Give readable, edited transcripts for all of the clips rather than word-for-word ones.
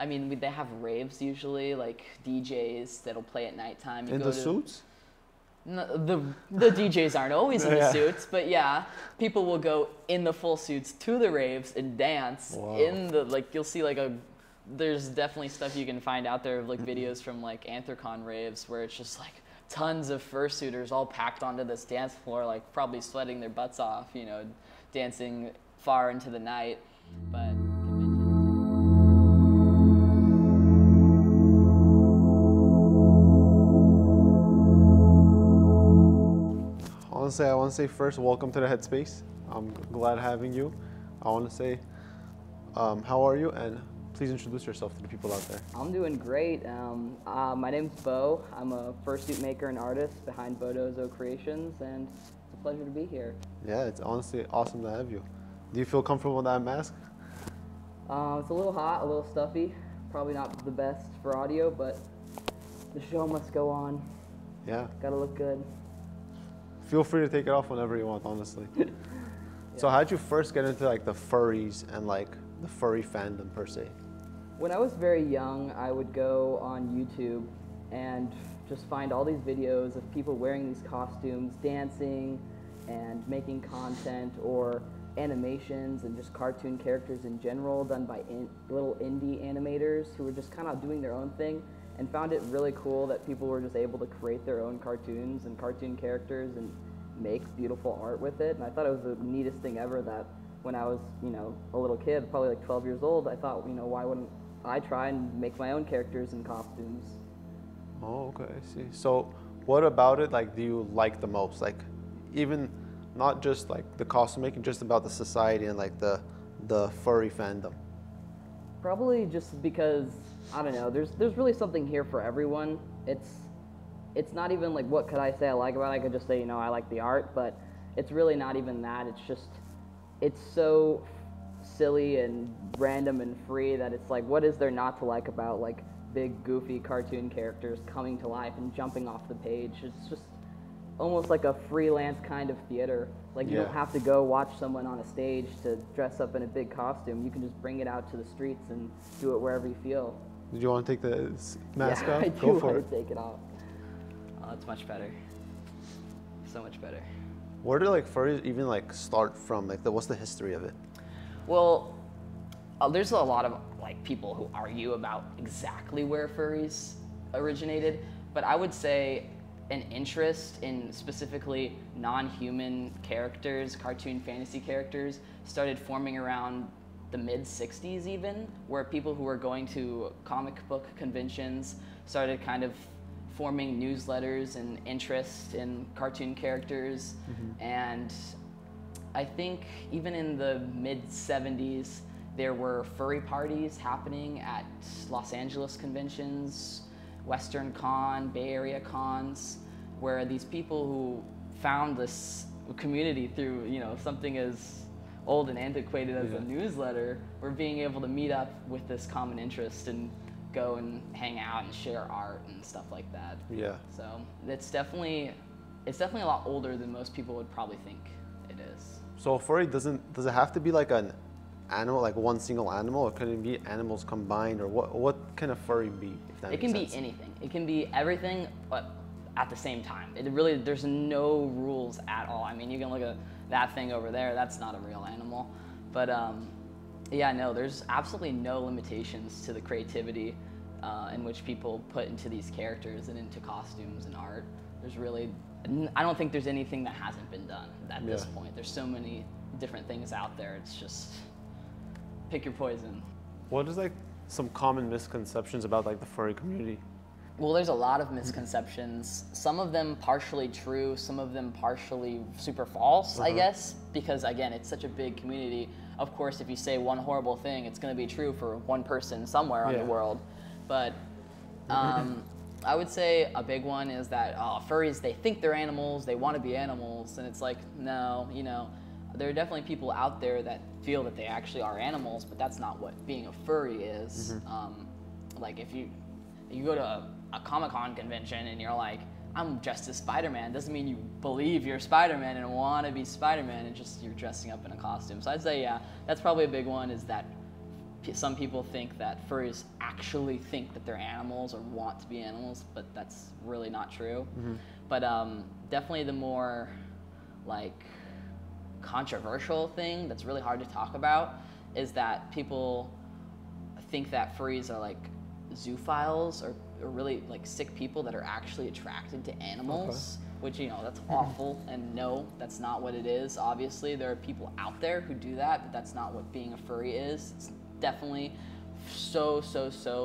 I mean, they have raves usually, like DJs that'll play at nighttime. In the suits? No, the DJs aren't always in the suits, but yeah, people will go in the full suits to the raves and dance in the, like, you'll see like there's definitely stuff you can find out there of like videos from like Anthrocon raves where it's just like tons of fursuiters all packed onto this dance floor, like probably sweating their butts off, you know, dancing far into the night. But I want to say first, welcome to the Headspace. I'm glad having you. I want to say, how are you? And please introduce yourself to the people out there. I'm doing great. My name's Bo. I'm a fursuit maker and artist behind Bodozo Creations, and it's a pleasure to be here. Yeah, it's honestly awesome to have you. Do you feel comfortable with that mask? It's a little hot, a little stuffy. Probably not the best for audio, but the show must go on. Yeah. Gotta look good. Feel free to take it off whenever you want, honestly. Yeah. So how'd you first get into like the furries and like the furry fandom per se? When I was very young, I would go on YouTube and just find all these videos of people wearing these costumes, dancing and making content, or animations and just cartoon characters in general done by little indie animators who were just kind of doing their own thing, and found it really cool that people were just able to create their own cartoons and cartoon characters and make beautiful art with it. And I thought it was the neatest thing ever that when I was, you know, a little kid, probably like 12 years old, I thought, you know, why wouldn't I try and make my own characters and costumes? Oh, okay, I see. So what about it, like, do you like the most? Like, even not just like the costume making, just about the society and like the furry fandom? Probably just because, I don't know, there's really something here for everyone. It's not even like, what could I say I like about it? I could just say, you know, I like the art, but it's really not even that. It's just, it's so silly and random and free that it's like, what is there not to like about like big goofy cartoon characters coming to life and jumping off the page? It's just almost like a freelance kind of theater. Like, you don't have to go watch someone on a stage to dress up in a big costume. You can just bring it out to the streets and do it wherever you feel. Did you want to take the mask off? I Go do for want it. to take it off. oh, it's much better. So much better. Where do like furries even like start from? Like, what's the history of it? Well, there's a lot of like people who argue about exactly where furries originated, but I would say an interest in specifically non-human characters, cartoon fantasy characters, started forming around the mid-60s even, where people who were going to comic book conventions started kind of forming newsletters and interest in cartoon characters. And I think even in the mid-70s, there were furry parties happening at Los Angeles conventions, Western Con, Bay Area cons, where these people who found this community through, you know, something as old and antiquated as a newsletter were being able to meet up with this common interest and go and hang out and share art and stuff like that. Yeah. So it's definitely a lot older than most people would probably think it is. So a furry does it have to be like an animal, like one single animal, or can it be animals combined, or what can a furry be, if that It can be sense? anything. It can be everything, but at the same time. It really, there's no rules at all. I mean, you can look at that thing over there, that's not a real animal. But yeah, no, there's absolutely no limitations to the creativity in which people put into these characters and into costumes and art. There's really, I don't think there's anything that hasn't been done at this point. There's so many different things out there, it's just, pick your poison. What is like some common misconceptions about like the furry community? Well, there's a lot of misconceptions. Some of them partially true, some of them partially super false, I guess, because again, it's such a big community. Of course, if you say one horrible thing, it's going to be true for one person somewhere in the world. But I would say a big one is that furries, they think they're animals, they want to be animals, and it's like, no, you know, there are definitely people out there that feel that they actually are animals, but that's not what being a furry is. Like if you go to a Comic-Con convention and you're like, I'm dressed as Spider-Man, doesn't mean you believe you're Spider-Man and want to be Spider-Man, it's just you're dressing up in a costume. So I'd say, yeah, that's probably a big one, is that some people think that furries actually think that they're animals or want to be animals, but that's really not true. But definitely the more like controversial thing that's really hard to talk about is that people think that furries are like zoophiles or really like sick people that are actually attracted to animals, which, you know, that's awful. And no, that's not what it is. Obviously, there are people out there who do that, but that's not what being a furry is. It's definitely so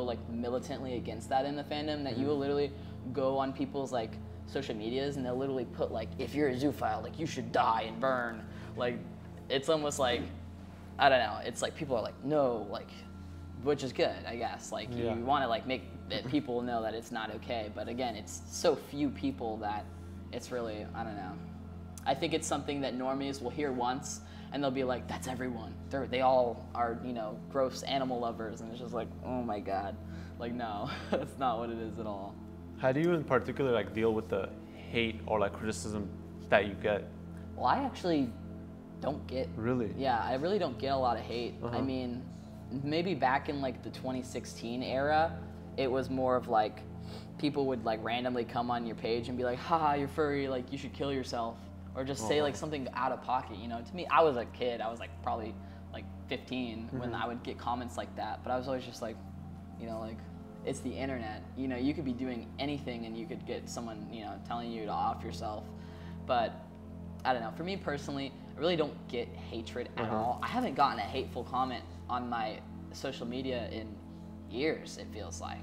like militantly against that in the fandom that you will literally go on people's like social medias and they'll literally put like, if you're a zoophile, like you should die and burn. Like, it's almost like, I don't know, it's like people are like, no, like, which is good, I guess. Like, you want to like make people know that it's not okay, but again, it's so few people that it's really, I don't know. I think it's something that normies will hear once and they'll be like, that's everyone. They all are, you know, gross animal lovers, and it's just like, oh my God. Like, no, that's not what it is at all. How do you in particular like deal with the hate or like criticism that you get? Well, I actually don't get. Really? Yeah, I really don't get a lot of hate. I mean, maybe back in like the 2016 era, it was more of like people would like randomly come on your page and be like, haha, you're furry, like you should kill yourself. Or just say like something out of pocket, you know. To me, I was a kid, I was like probably like 15 when I would get comments like that. But I was always just like, you know, like, it's the internet. You know, you could be doing anything and you could get someone, you know, telling you to off yourself. But I don't know, for me personally, I really don't get hatred at all. I haven't gotten a hateful comment on my social media in years, it feels like.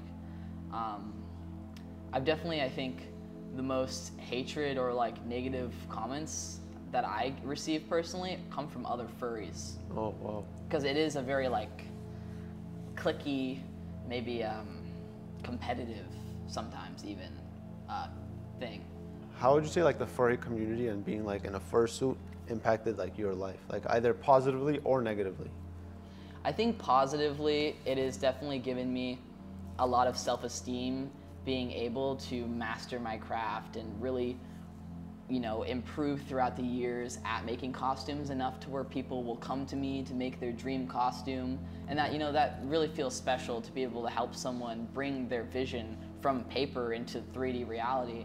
I've definitely, I think, the most hatred or like negative comments that I receive personally come from other furries. Oh, wow. Because it is a very like cliquey, maybe competitive sometimes even thing. How would you say like the furry community and being like in a fursuit impacted like your life, like either positively or negatively? I think positively, it has definitely given me a lot of self-esteem, being able to master my craft and really, you know, improve throughout the years at making costumes enough to where people will come to me to make their dream costume. And that, you know, that really feels special to be able to help someone bring their vision from paper into 3D reality.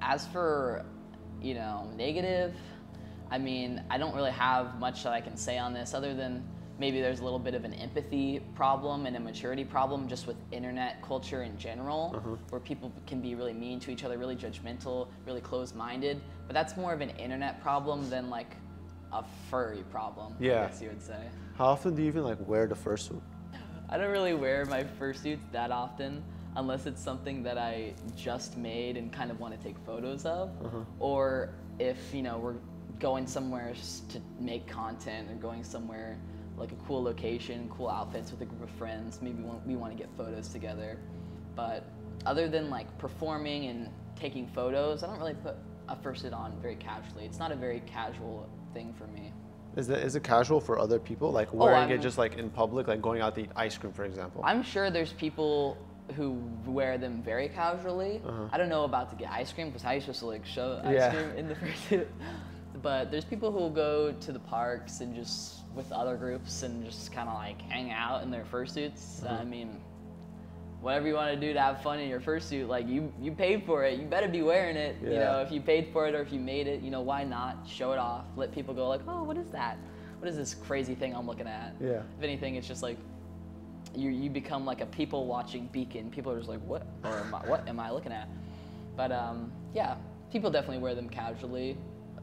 As for, you know, negative, I mean, I don't really have much that I can say on this other than maybe there's a little bit of an empathy problem and a maturity problem just with internet culture in general, where people can be really mean to each other, really judgmental, really closed-minded. But that's more of an internet problem than like a furry problem, I guess you would say. How often do you even like wear the fursuit? I don't really wear my fursuits that often, unless it's something that I just made and kind of want to take photos of, or if, you know, we're going somewhere to make content or going somewhere like a cool location, cool outfits with a group of friends, maybe we want to get photos together. But other than like performing and taking photos, I don't really put a fursuit on very casually. It's not a very casual thing for me. Is it casual for other people, like wearing it just like in public, like going out to eat ice cream, for example? I'm sure there's people who wear them very casually. I don't know about to get ice cream, because how are you supposed to like show ice cream in the fursuit? But there's people who will go to the parks and just with other groups and just kind of like hang out in their fursuits. I mean, whatever you want to do to have fun in your fursuit, like you paid for it, you better be wearing it. You know, if you paid for it or if you made it, you know, why not show it off? Let people go like, oh, what is that? What is this crazy thing I'm looking at? If anything, it's just like you become like a people watching beacon. People are just like, what? Or what am I looking at? But yeah, people definitely wear them casually,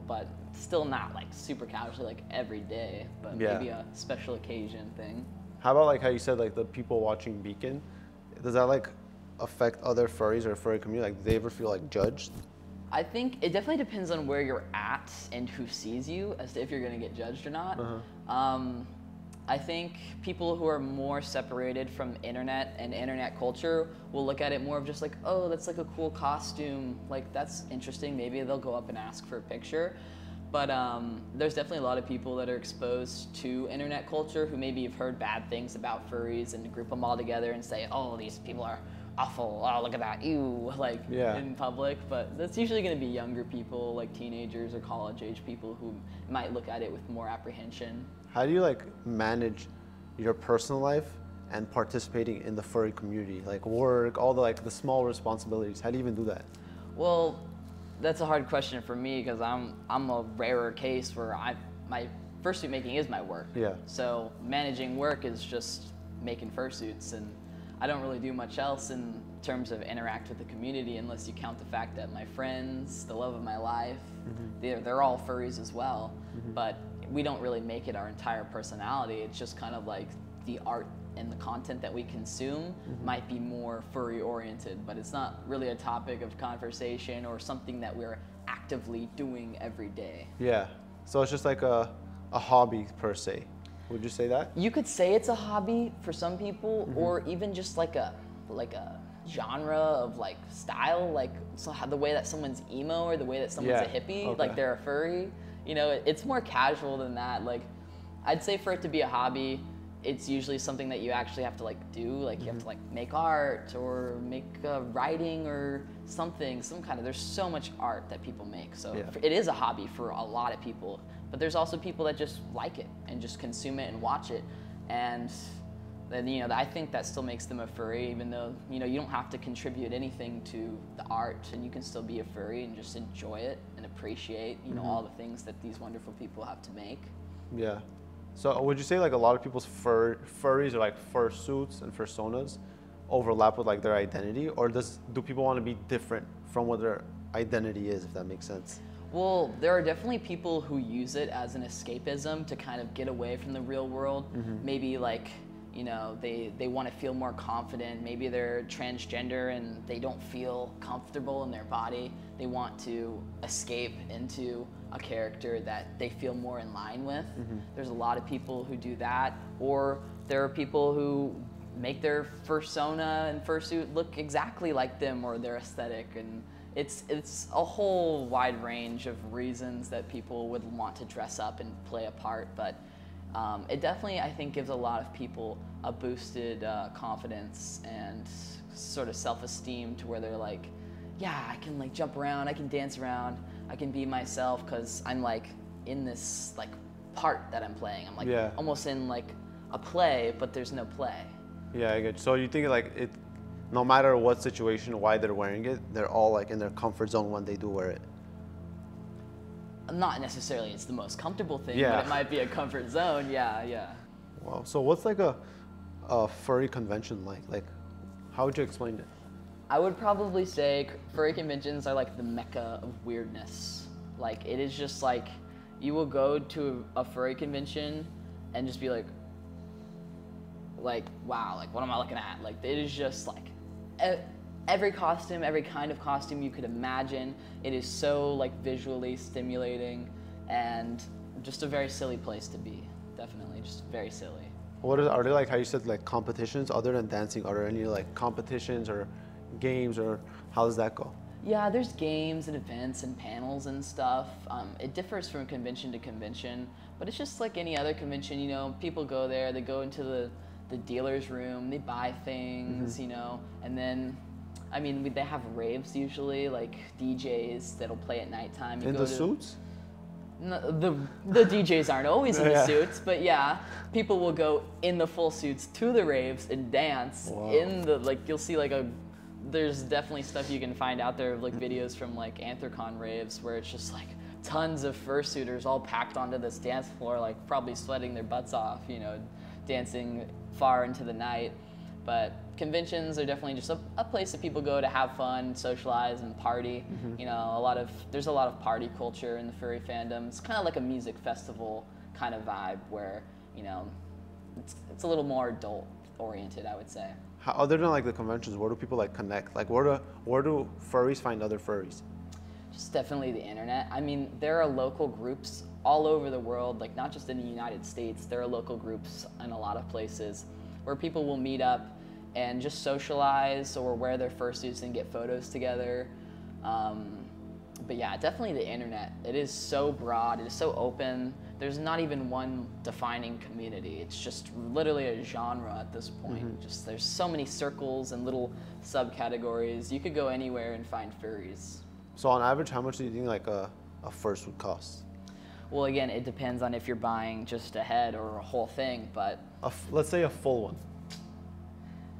but still not like super casually like every day, but maybe a special occasion thing. How about like how you said like the people watching beacon? Does that like affect other furries or furry community? Like, do they ever feel like judged? I think it definitely depends on where you're at and who sees you as to if you're gonna get judged or not. I think people who are more separated from internet and internet culture will look at it more of just like, oh, that's like a cool costume, like that's interesting, maybe they'll go up and ask for a picture. But there's definitely a lot of people that are exposed to internet culture who maybe have heard bad things about furries and group them all together and say, oh, these people are awful, oh, look at that, ew, like in public. But that's usually gonna be younger people, like teenagers or college age people who might look at it with more apprehension. How do you like manage your personal life and participating in the furry community, like work, all the like the small responsibilities? How do you even do that? Well, that's a hard question for me because I'm a rarer case where my fursuit making is my work. Yeah. So managing work is just making fursuits, and I don't really do much else in terms of interact with the community unless you count the fact that my friends, the love of my life, they're all furries as well. But we don't really make it our entire personality. It's just kind of like the art and the content that we consume might be more furry oriented, but it's not really a topic of conversation or something that we're actively doing every day. Yeah. So it's just like a hobby per se. Would you say that? You could say it's a hobby for some people, or even just like a genre of like style, like so how the way that someone's emo or the way that someone's a hippie, like they're a furry. You know, it's more casual than that. Like, I'd say for it to be a hobby, it's usually something that you actually have to like do. Like you have to like make art or make writing or something, some kind of. There's so much art that people make, so it is a hobby for a lot of people. But there's also people that just like it and just consume it and watch it, and then I think that still makes them a furry, even though you don't have to contribute anything to the art, and you can still be a furry and just enjoy it and appreciate all the things that these wonderful people have to make. Yeah. So would you say like a lot of people's furries or like fursuits and fursonas overlap with like their identity, or do people want to be different from what their identity is, if that makes sense? Well, there are definitely people who use it as an escapism to kind of get away from the real world. Maybe like, they want to feel more confident. Maybe they're transgender and they don't feel comfortable in their body. They want to escape into a character that they feel more in line with. There's a lot of people who do that. Or there are people who make their fursona and fursuit look exactly like them or their aesthetic, and it's a whole wide range of reasons that people would want to dress up and play a part, but it definitely, I think, gives a lot of people a boosted confidence and sort of self-esteem to where they're like, yeah, I can like jump around, I can dance around, I can be myself because I'm like in this like part that I'm playing. I'm like almost in like a play, but there's no play. Yeah, I get you. So you think like it, no matter what situation, why they're wearing it, they're all like in their comfort zone when they do wear it? Not necessarily it's the most comfortable thing, but it might be a comfort zone. Yeah. Wow. So what's like a furry convention like? Like, how would you explain it? I would probably say furry conventions are like the mecca of weirdness. Like, it is just like, you will go to a furry convention and just be like, wow, like what am I looking at? Like, it is just like every costume, every kind of costume you could imagine. It is so like visually stimulating and just a very silly place to be. Definitely, just very silly. Are there like, how you said, like competitions other than dancing? Are there any like competitions or games, or how does that go? Yeah, there's games and events and panels and stuff. It differs from convention to convention, but it's just like any other convention. People go there, they go into the dealer's room, they buy things, and then, I mean, they have raves usually, like DJs that'll play at nighttime. In the suits? No, the DJs aren't always in the suits, but yeah, people will go in the full suits to the raves and dance in the, like, you'll see like there's definitely stuff you can find out there of like videos from like Anthrocon raves where it's just like tons of fursuiters all packed onto this dance floor, like probably sweating their butts off, dancing far into the night. But conventions are definitely just a place that people go to have fun, socialize, and party. There's a lot of party culture in the furry fandom. It's kind of like a music festival kind of vibe where, it's a little more adult oriented, I would say. Other than like the conventions, where do people like connect? Like where do furries find other furries? Just definitely the internet. I mean, there are local groups all over the world, like not just in the United States. There are local groups in a lot of places where people will meet up and just socialize or wear their fursuits and get photos together. But yeah, definitely the internet. It is so broad, it is so open. There's not even one defining community. It's just literally a genre at this point. Just there's so many circles and little subcategories. You could go anywhere and find furries. So on average, how much do you think like a fursuit costs? Well, again, it depends on if you're buying just a head or a whole thing, but Let's say a full one.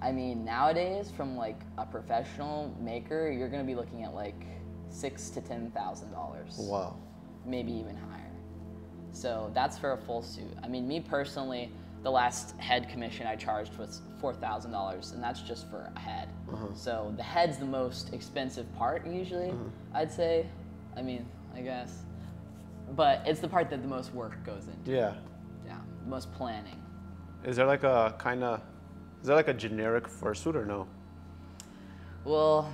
I mean, nowadays, from like a professional maker, you're gonna be looking at like $6,000 to $10,000. Wow. Maybe even higher. So that's for a full suit. I mean, me personally, the last head commission I charged was $4,000, and that's just for a head. So the head's the most expensive part usually, I'd say. I mean, I guess. But it's the part that the most work goes into. Yeah. Yeah, the most planning. Is there like a is there like a generic fursuit or no? Well,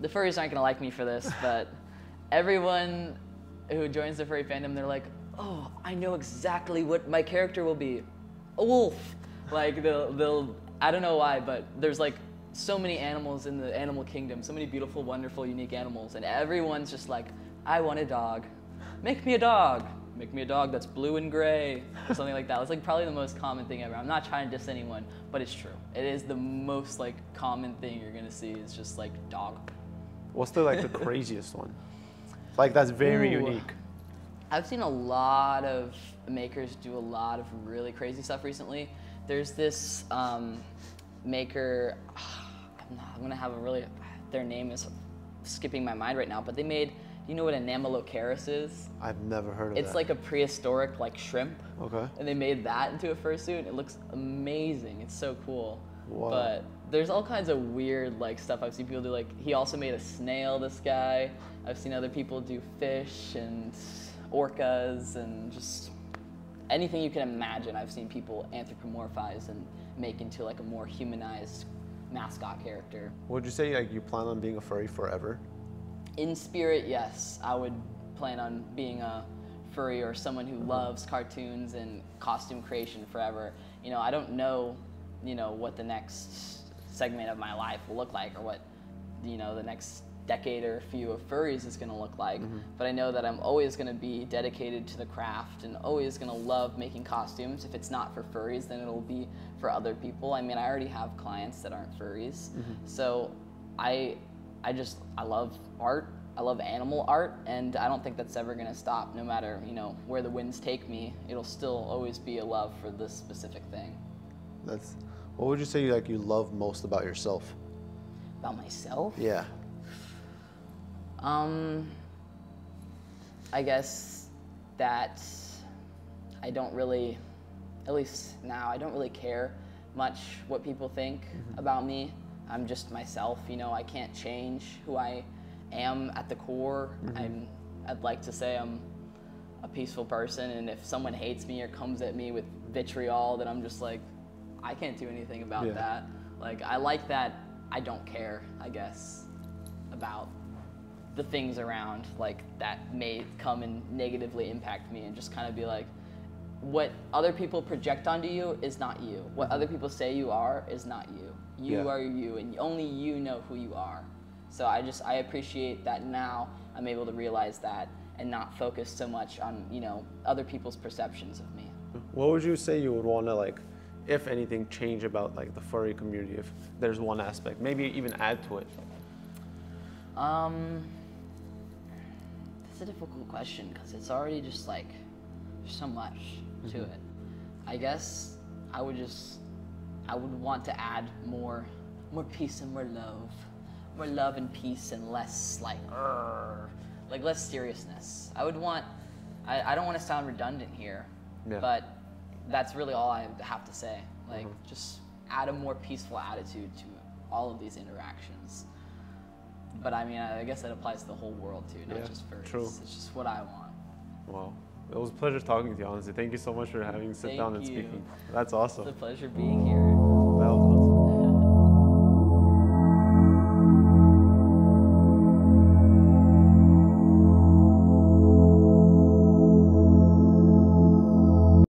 the furries aren't gonna like me for this, but everyone who joins the furry fandom, they're like, oh, I know exactly what my character will be. A wolf. Like they'll I don't know why, but there's like so many animals in the animal kingdom, so many beautiful, wonderful, unique animals, and everyone's just like, I want a dog. Make me a dog. Make me a dog that's blue and gray, or something like that. It's like probably the most common thing ever. I'm not trying to diss anyone, but it's true. It is the most like common thing you're gonna see is just like dog. What's the craziest one? Like that's very Ooh. unique. I've seen a lot of makers do a lot of really crazy stuff recently. There's this maker, I'm gonna have a really, their name is skipping my mind right now, but they made, you know what an Anemolocaris is? I've never heard of that. It's like a prehistoric like shrimp. Okay. And they made that into a fursuit. It looks amazing. It's so cool. Wow. But there's all kinds of weird like stuff I've seen people do. Like he also made a snail, this guy. I've seen other people do fish and orcas and just anything you can imagine. I've seen people anthropomorphize and make into like a more humanized mascot character. Would you say like you plan on being a furry forever? In spirit, yes. I would plan on being a furry or someone who loves cartoons and costume creation forever. You know, I don't know, you know, what the next segment of my life will look like or what, you know, the next decade or few of furries is gonna look like. But I know that I'm always gonna be dedicated to the craft and always gonna love making costumes. If it's not for furries, then it'll be for other people. I mean, I already have clients that aren't furries. So I love art. I love animal art, and I don't think that's ever gonna stop. No matter, you know, where the winds take me, it'll still always be a love for this specific thing. What would you say like you love most about yourself? About myself? Yeah. I guess that I don't really, at least now, I don't really care much what people think about me. I'm just myself, you know, I can't change who I am at the core. I'd like to say I'm a peaceful person, and if someone hates me or comes at me with vitriol, then I'm just like, I can't do anything about that. Like, I like that I don't care, I guess, about the things around, like, that may come and negatively impact me, and just kind of be like, what other people project onto you is not you. What other people say you are is not you. You are you, and only you know who you are. So I appreciate that now I'm able to realize that and not focus so much on, you know, other people's perceptions of me. What would you say you would want to, like, if anything, change about like the furry community, if there's one aspect, maybe even add to it? That's a difficult question because it's already just like, there's so much to it. I guess I would want to add more peace and more love and peace, and less like less seriousness. I don't want to sound redundant here, but that's really all I have to say. Like, just add a more peaceful attitude to all of these interactions. But I mean, I guess that applies to the whole world too, not just furries. True. It's just what I want. Wow. It was a pleasure talking to you, honestly. Thank you so much for having sit down and Thank you. speaking. That's awesome. It's a pleasure being here. That was awesome.